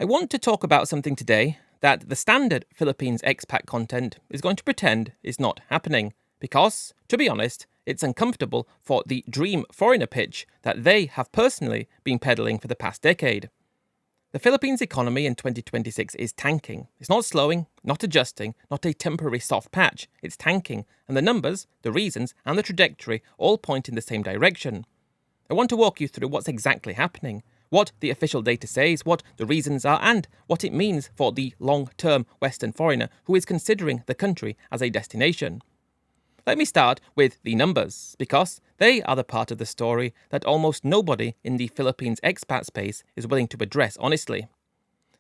I want to talk about something today that the standard Philippines expat content is going to pretend is not happening because, to be honest, it's uncomfortable for the dream foreigner pitch that they have personally been peddling for the past decade. The Philippines economy in 2026 is tanking. It's not slowing, not adjusting, not a temporary soft patch. It's tanking, and the numbers, the reasons, and the trajectory all point in the same direction. I want to walk you through what's exactly happening, what the official data says, what the reasons are, and what it means for the long-term Western foreigner who is considering the country as a destination. Let me start with the numbers, because they are the part of the story that almost nobody in the Philippines expat space is willing to address honestly.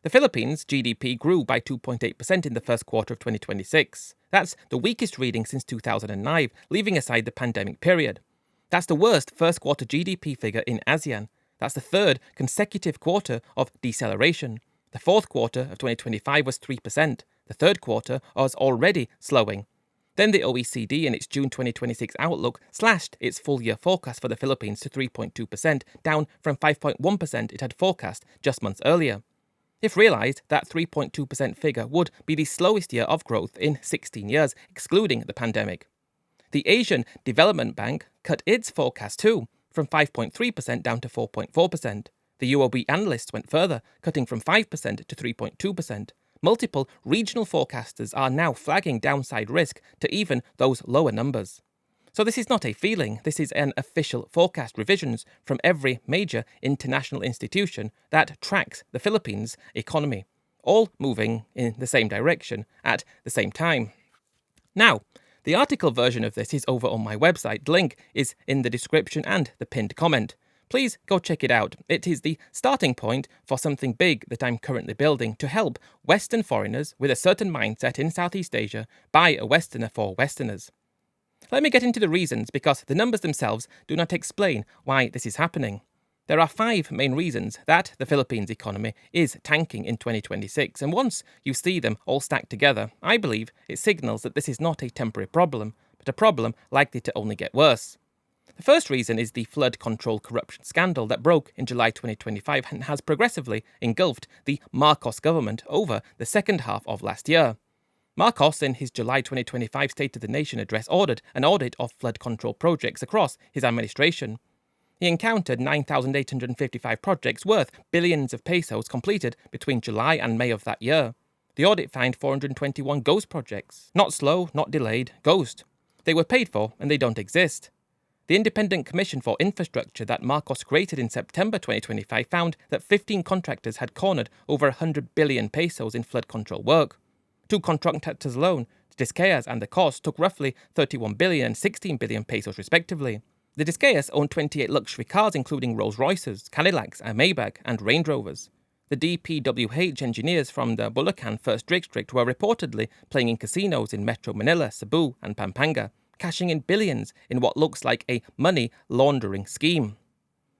The Philippines' GDP grew by 2.8% in the first quarter of 2026. That's the weakest reading since 2009, leaving aside the pandemic period. That's the worst first quarter GDP figure in ASEAN. That's the third consecutive quarter of deceleration. The fourth quarter of 2025 was 3%. The third quarter was already slowing. Then the OECD in its June 2026 outlook slashed its full-year forecast for the Philippines to 3.2%, down from 5.1% it had forecast just months earlier. If realised, that 3.2% figure would be the slowest year of growth in 16 years, excluding the pandemic. The Asian Development Bank cut its forecast too, from 5.3% down to 4.4%. The UOB analysts went further, cutting from 5% to 3.2%. Multiple regional forecasters are now flagging downside risk to even those lower numbers. So this is not a feeling, this is an official forecast revisions from every major international institution that tracks the Philippines economy, all moving in the same direction at the same time. Now, the article version of this is over on my website. The link is in the description and the pinned comment. Please go check it out. It is the starting point for something big that I'm currently building to help Western foreigners with a certain mindset in Southeast Asia buy a Westerner for Westerners. Let me get into the reasons, because the numbers themselves do not explain why this is happening. There are 5 main reasons that the Philippines economy is tanking in 2026, and once you see them all stacked together, I believe it signals that this is not a temporary problem, but a problem likely to only get worse. The first reason is the flood control corruption scandal that broke in July 2025 and has progressively engulfed the Marcos government over the second half of last year. Marcos, in his July 2025 State of the Nation address, ordered an audit of flood control projects across his administration. He encountered 9,855 projects worth billions of pesos completed between July and May of that year. The audit found 421 ghost projects. Not slow, not delayed, ghost. They were paid for and they don't exist. The Independent Commission for Infrastructure that Marcos created in September 2025 found that 15 contractors had cornered over 100 billion pesos in flood control work. 2 contractors alone, Disqueas and the Cost, took roughly 31 billion and 16 billion pesos respectively. The Disqueas owned 28 luxury cars including Rolls-Royces, Cadillacs, a Maybach and Range Rovers. The DPWH engineers from the Bulacan 1st District were reportedly playing in casinos in Metro Manila, Cebu and Pampanga, cashing in billions in what looks like a money laundering scheme.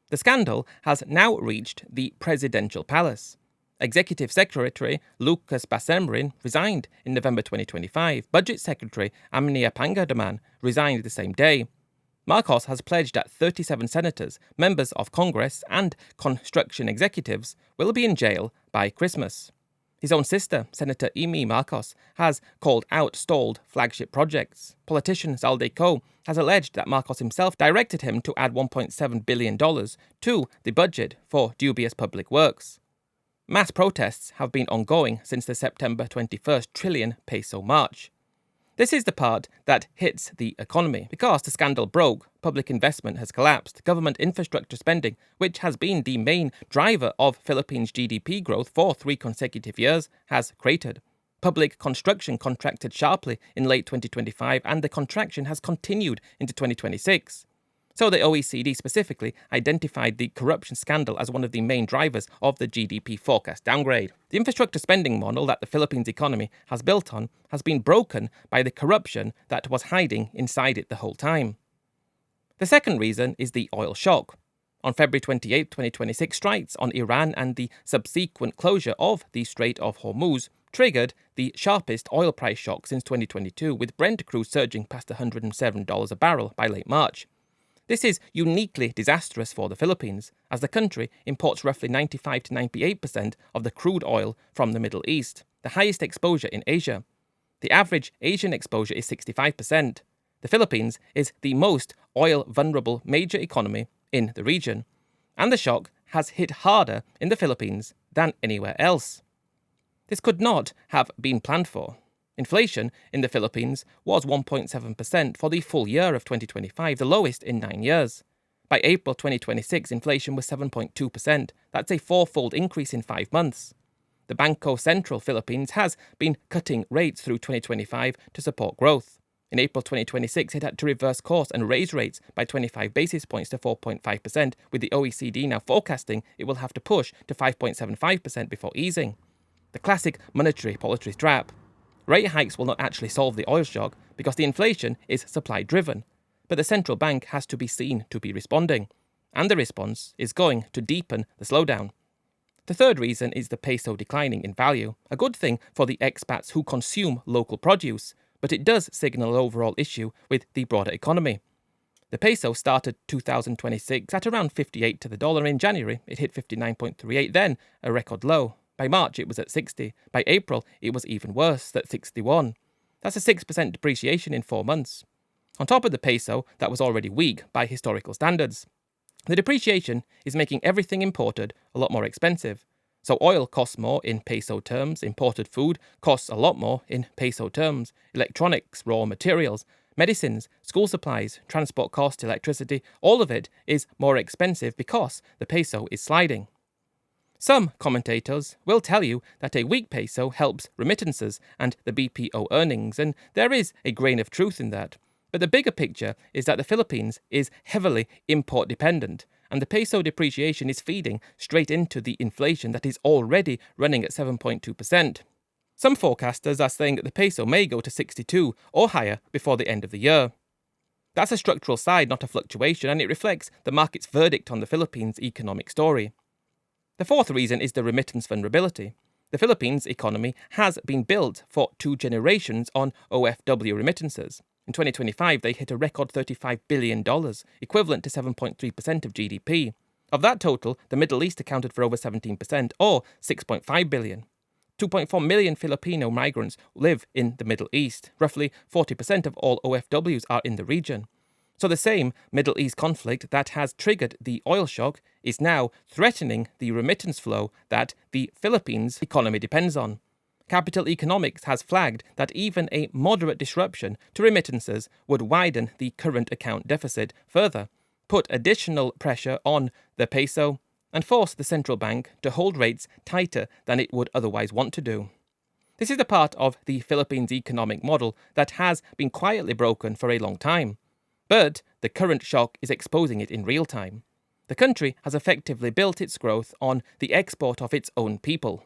The scandal has now reached the presidential palace. Executive Secretary Lucas Basemrin resigned in November 2025. Budget Secretary Amnia Pangadaman resigned the same day. Marcos has pledged that 37 senators, members of Congress, and construction executives will be in jail by Christmas. His own sister, Senator Amy Marcos, has called out stalled flagship projects. Politician Zalde Co has alleged that Marcos himself directed him to add $1.7 billion to the budget for dubious public works. Mass protests have been ongoing since the September 21st trillion peso march. This is the part that hits the economy. Because the scandal broke, public investment has collapsed. Government infrastructure spending, which has been the main driver of Philippines' GDP growth for 3 consecutive years, has cratered. Public construction contracted sharply in late 2025, and the contraction has continued into 2026. So the OECD specifically identified the corruption scandal as one of the main drivers of the GDP forecast downgrade. The infrastructure spending model that the Philippines economy has built on has been broken by the corruption that was hiding inside it the whole time. The second reason is the oil shock. On February 28, 2026, strikes on Iran and the subsequent closure of the Strait of Hormuz triggered the sharpest oil price shock since 2022, with Brent crude surging past $107 a barrel by late March. This is uniquely disastrous for the Philippines, as the country imports roughly 95 to 98% of the crude oil from the Middle East, the highest exposure in Asia. The average Asian exposure is 65%. The Philippines is the most oil-vulnerable major economy in the region, and the shock has hit harder in the Philippines than anywhere else. This could not have been planned for. Inflation in the Philippines was 1.7% for the full year of 2025, the lowest in 9 years. By April 2026, inflation was 7.2%. That's a fourfold increase in 5 months. The Bangko Sentral Philippines has been cutting rates through 2025 to support growth. In April 2026, it had to reverse course and raise rates by 25 basis points to 4.5%, with the OECD now forecasting it will have to push to 5.75% before easing. The classic monetary policy trap. Rate hikes will not actually solve the oil shock because the inflation is supply-driven, but the central bank has to be seen to be responding, and the response is going to deepen the slowdown. The third reason is the peso declining in value, a good thing for the expats who consume local produce, but it does signal an overall issue with the broader economy. The peso started 2026 at around 58 to the dollar. In January, it hit 59.38, then a record low. By March, it was at 60. By April, it was even worse, at 61. That's a 6% depreciation in 4 months. On top of the peso that was already weak by historical standards. The depreciation is making everything imported a lot more expensive. So oil costs more in peso terms, imported food costs a lot more in peso terms, electronics, raw materials, medicines, school supplies, transport costs, electricity, all of it is more expensive because the peso is sliding. Some commentators will tell you that a weak peso helps remittances and the BPO earnings, and there is a grain of truth in that. But the bigger picture is that the Philippines is heavily import dependent, and the peso depreciation is feeding straight into the inflation that is already running at 7.2%. Some forecasters are saying that the peso may go to 62 or higher before the end of the year. That's a structural side, not a fluctuation, and it reflects the market's verdict on the Philippines' economic story. The fourth reason is the remittance vulnerability. The Philippines' economy has been built for 2 generations on OFW remittances. In 2025, they hit a record $35 billion, equivalent to 7.3% of GDP. Of that total, the Middle East accounted for over 17%, or $6.5 billion. 2.4 million Filipino migrants live in the Middle East. Roughly 40% of all OFWs are in the region. So the same Middle East conflict that has triggered the oil shock is now threatening the remittance flow that the Philippines' economy depends on. Capital Economics has flagged that even a moderate disruption to remittances would widen the current account deficit further, put additional pressure on the peso, and force the central bank to hold rates tighter than it would otherwise want to do. This is a part of the Philippines' economic model that has been quietly broken for a long time. But the current shock is exposing it in real time. The country has effectively built its growth on the export of its own people.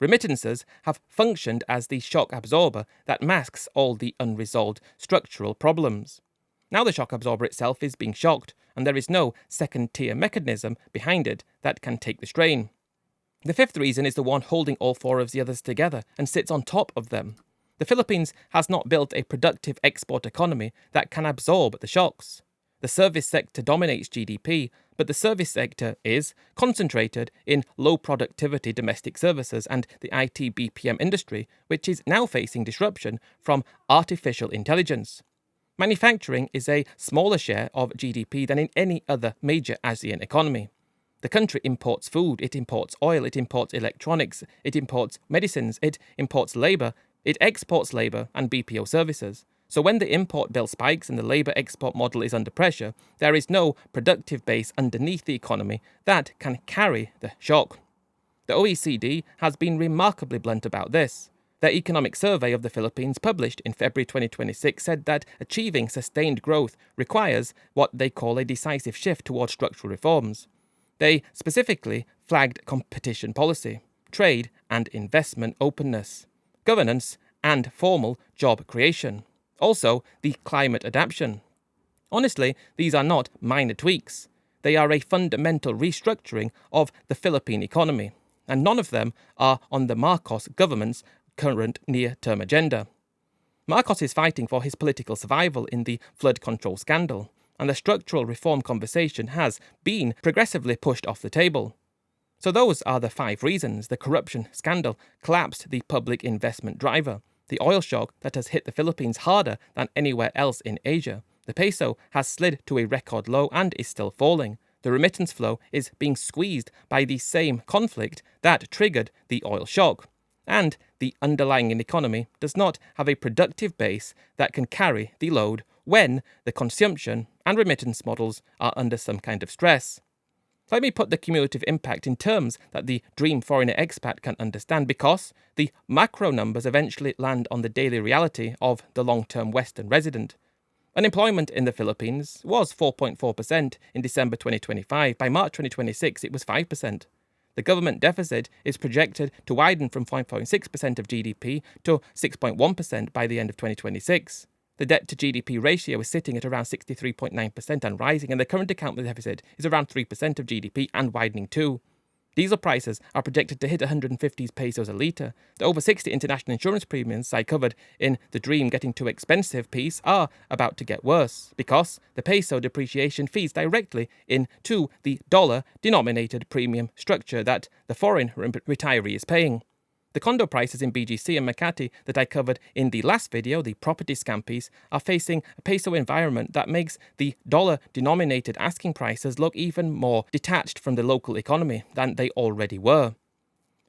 Remittances have functioned as the shock absorber that masks all the unresolved structural problems. Now the shock absorber itself is being shocked, and there is no second-tier mechanism behind it that can take the strain. The fifth reason is the one holding all 4 of the others together and sits on top of them. The Philippines has not built a productive export economy that can absorb the shocks. The service sector dominates GDP, but the service sector is concentrated in low-productivity domestic services and the IT BPM industry, which is now facing disruption from artificial intelligence. Manufacturing is a smaller share of GDP than in any other major ASEAN economy. The country imports food, it imports oil, it imports electronics, it imports medicines, it imports labour, it exports labour and BPO services. So when the import bill spikes and the labour export model is under pressure, there is no productive base underneath the economy that can carry the shock. The OECD has been remarkably blunt about this. Their economic survey of the Philippines, published in February 2026, said that achieving sustained growth requires what they call a decisive shift towards structural reforms. They specifically flagged competition policy, trade and investment openness, governance and formal job creation. Also, the climate adaptation. Honestly, these are not minor tweaks. They are a fundamental restructuring of the Philippine economy, and none of them are on the Marcos government's current near-term agenda. Marcos is fighting for his political survival in the flood control scandal, and the structural reform conversation has been progressively pushed off the table. So those are the 5 reasons the corruption scandal collapsed the public investment driver. The oil shock that has hit the Philippines harder than anywhere else in Asia. The peso has slid to a record low and is still falling. The remittance flow is being squeezed by the same conflict that triggered the oil shock. And the underlying economy does not have a productive base that can carry the load when the consumption and remittance models are under some kind of stress. Let me put the cumulative impact in terms that the dream foreigner expat can understand, because the macro numbers eventually land on the daily reality of the long-term Western resident. Unemployment in the Philippines was 4.4% in December 2025. By March 2026, it was 5%. The government deficit is projected to widen from 5.6% of GDP to 6.1% by the end of 2026. The debt-to-GDP ratio is sitting at around 63.9% and rising, and the current account deficit is around 3% of GDP and widening too. Diesel prices are projected to hit 150 pesos a litre. The over 60 international insurance premiums I covered in the dream getting too expensive piece are about to get worse, because the peso depreciation feeds directly into the dollar-denominated premium structure that the foreign retiree is paying. The condo prices in BGC and Makati that I covered in the last video, the property scam piece, are facing a peso environment that makes the dollar-denominated asking prices look even more detached from the local economy than they already were.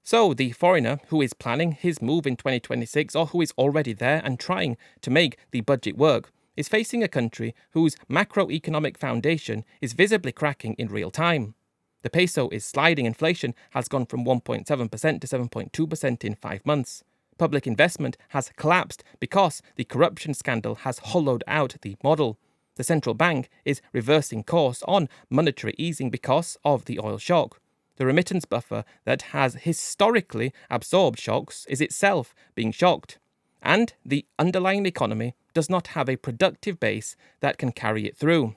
So the foreigner who is planning his move in 2026, or who is already there and trying to make the budget work, is facing a country whose macroeconomic foundation is visibly cracking in real time. The peso is sliding. Inflation has gone from 1.7% to 7.2% in 5 months. Public investment has collapsed because the corruption scandal has hollowed out the model. The central bank is reversing course on monetary easing because of the oil shock. The remittance buffer that has historically absorbed shocks is itself being shocked. And the underlying economy does not have a productive base that can carry it through.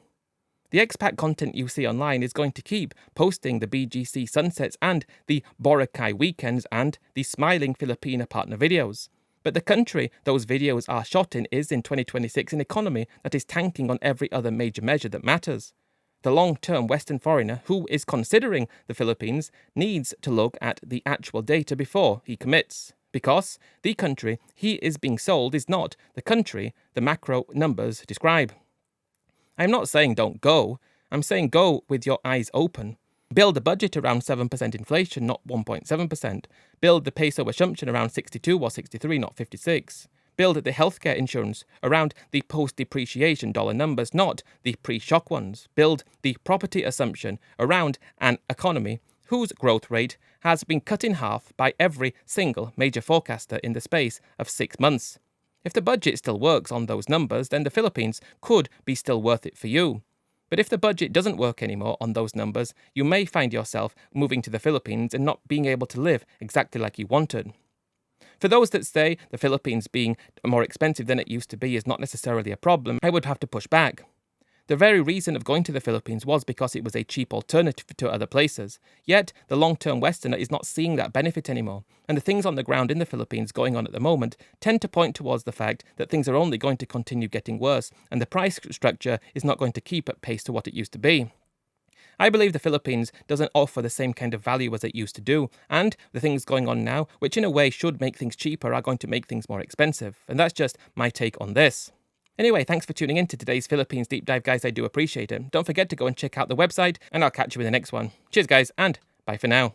The expat content you see online is going to keep posting the BGC sunsets and the Boracay weekends and the smiling Filipina partner videos. But the country those videos are shot in is, in 2026, an economy that is tanking on every other major measure that matters. The long-term Western foreigner who is considering the Philippines needs to look at the actual data before he commits, because the country he is being sold is not the country the macro numbers describe. I'm not saying don't go, I'm saying go with your eyes open. Build a budget around 7% inflation, not 1.7%. Build the peso assumption around 62 or 63, not 56. Build the healthcare insurance around the post-depreciation dollar numbers, not the pre-shock ones. Build the property assumption around an economy whose growth rate has been cut in half by every single major forecaster in the space of 6 months. If the budget still works on those numbers, then the Philippines could be still worth it for you. But if the budget doesn't work anymore on those numbers, you may find yourself moving to the Philippines and not being able to live exactly like you wanted. For those that say the Philippines being more expensive than it used to be is not necessarily a problem, I would have to push back. The very reason of going to the Philippines was because it was a cheap alternative to other places. Yet, the long-term Westerner is not seeing that benefit anymore, and the things on the ground in the Philippines going on at the moment tend to point towards the fact that things are only going to continue getting worse, and the price structure is not going to keep at pace to what it used to be. I believe the Philippines doesn't offer the same kind of value as it used to do, and the things going on now, which in a way should make things cheaper, are going to make things more expensive, and that's just my take on this. Anyway, thanks for tuning in to today's Philippines Deep Dive, guys. I do appreciate it. Don't forget to go and check out the website, and I'll catch you in the next one. Cheers, guys, and bye for now.